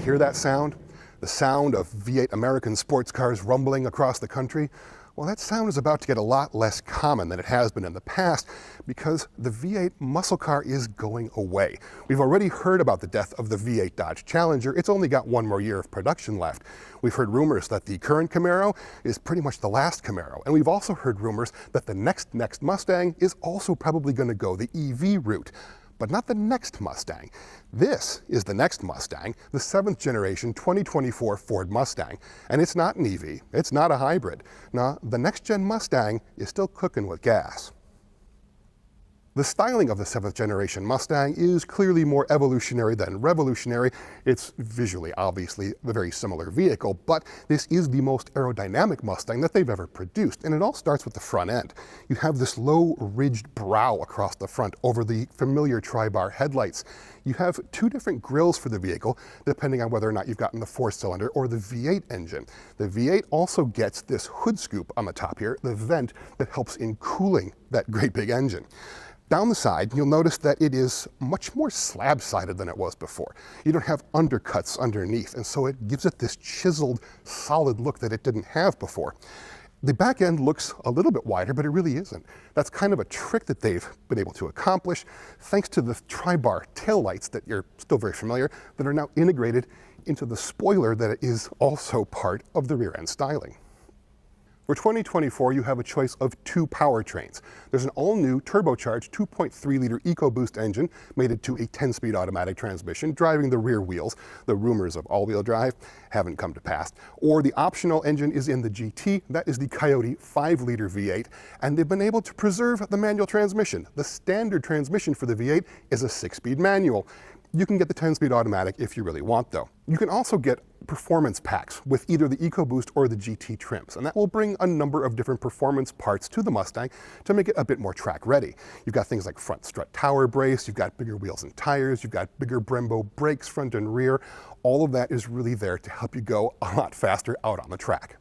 hear that sound? The sound of V8 American sports cars rumbling across the country? Well, that sound is about to get a lot less common than it has been in the past because the V8 muscle car is going away. We've already heard about the death of the V8 Dodge Challenger. It's only got one more year of production left. We've heard rumors that the current Camaro is pretty much the last Camaro. And we've also heard rumors that the next Mustang is also probably going to go the EV route. But not the next Mustang. This is the next Mustang, the 7th generation 2024 Ford Mustang. And it's not an EV, it's not a hybrid. No, the next gen Mustang is still cooking with gas. The styling of the 7th generation Mustang is clearly more evolutionary than revolutionary. It's visually, obviously, a very similar vehicle, but this is the most aerodynamic Mustang that they've ever produced, and it all starts with the front end. You have this low, ridged brow across the front over the familiar tri-bar headlights. You have two different grills for the vehicle, depending on whether or not you've gotten the 4-cylinder or the V8 engine. The V8 also gets this hood scoop on the top here, the vent that helps in cooling that great big engine. Down the side, you'll notice that it is much more slab-sided than it was before. You don't have undercuts underneath, and so it gives it this chiseled, solid look that it didn't have before. The back end looks a little bit wider, but it really isn't. That's kind of a trick that they've been able to accomplish thanks to the tri-bar taillights that you're still very familiar, that are now integrated into the spoiler that is also part of the rear end styling. For 2024, you have a choice of two powertrains. There's an all-new turbocharged 2.3-liter EcoBoost engine mated to a 10-speed automatic transmission driving the rear wheels. The rumors of all-wheel drive haven't come to pass. Or the optional engine is in the GT. That is the Coyote 5-liter V8, and they've been able to preserve the manual transmission. The standard transmission for the V8 is a 6-speed manual. You can get the 10-speed automatic if you really want, though. You can also get performance packs with either the EcoBoost or the GT trims, and that will bring a number of different performance parts to the Mustang to make it a bit more track ready. You've got things like front strut tower brace, you've got bigger wheels and tires, you've got bigger Brembo brakes front and rear. All of that is really there to help you go a lot faster out on the track.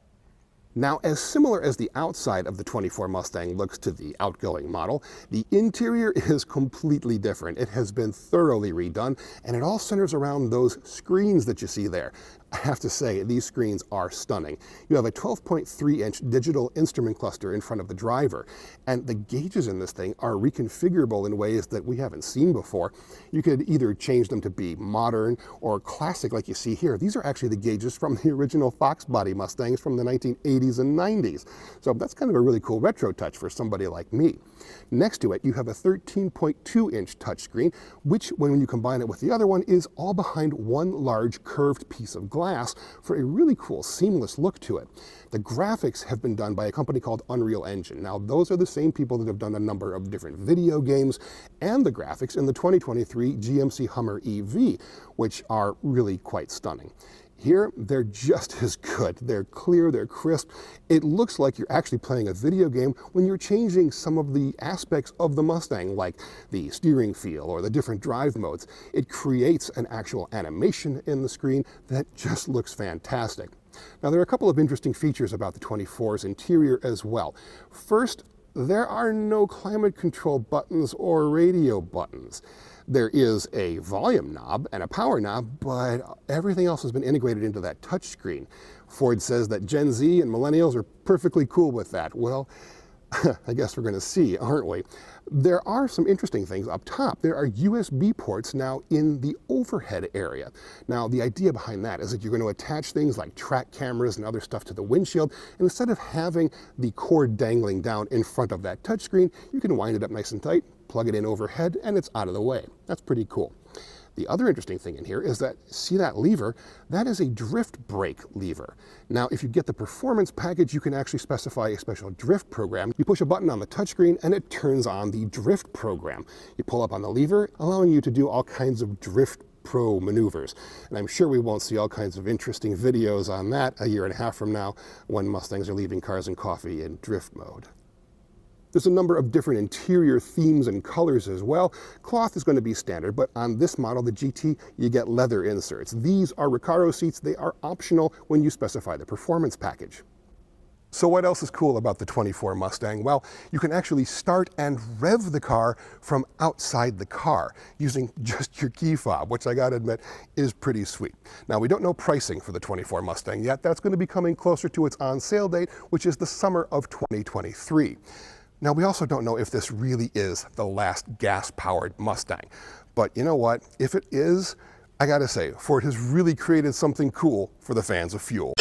Now, as similar as the outside of the 24 Mustang looks to the outgoing model, the interior is completely different. It has been thoroughly redone, and it all centers around those screens that you see there. I have to say, these screens are stunning. You have a 12.3-inch digital instrument cluster in front of the driver, and the gauges in this thing are reconfigurable in ways that we haven't seen before. You could either change them to be modern or classic like you see here. These are actually the gauges from the original Fox body Mustangs from the 1980s and 90s. So that's kind of a really cool retro touch for somebody like me. Next to it, you have a 13.2-inch touchscreen, which, when you combine it with the other one, is all behind one large curved piece of glass for a really cool, seamless look to it. The graphics have been done by a company called Unreal Engine. Now, those are the same people that have done a number of different video games and the graphics in the 2023 GMC Hummer EV, which are really quite stunning. Here, they're just as good. They're clear, they're crisp. It looks like you're actually playing a video game when you're changing some of the aspects of the Mustang, like the steering feel or the different drive modes. It creates an actual animation in the screen that just looks fantastic. Now, there are a couple of interesting features about the 24's interior as well. First, there are no climate control buttons or radio buttons. There is a volume knob and a power knob, but everything else has been integrated into that touchscreen. Ford says that Gen Z and millennials are perfectly cool with that. Well, I guess we're going to see, aren't we? There are some interesting things up top. There are USB ports now in the overhead area. Now, the idea behind that is that you're going to attach things like track cameras and other stuff to the windshield, and instead of having the cord dangling down in front of that touchscreen, you can wind it up nice and tight, plug it in overhead, and it's out of the way. That's pretty cool. The other interesting thing in here is that, see that lever? That is a drift brake lever. Now, if you get the performance package, you can actually specify a special drift program. You push a button on the touchscreen and it turns on the drift program. You pull up on the lever, allowing you to do all kinds of drift pro maneuvers. And I'm sure we won't see all kinds of interesting videos on that a year and a half from now when Mustangs are leaving Cars and Coffee in drift mode. There's a number of different interior themes and colors as well. Cloth is going to be standard, but on this model, the GT, you get leather inserts. These are Recaro seats. They are optional when you specify the performance package. So what else is cool about the 24 Mustang? Well, you can actually start and rev the car from outside the car using just your key fob, which I gotta admit is pretty sweet. Now, we don't know pricing for the 24 Mustang yet. That's gonna be coming closer to its on sale date, which is the summer of 2023. Now, we also don't know if this really is the last gas-powered Mustang. But you know what? If it is, I gotta say, Ford has really created something cool for the fans of fuel.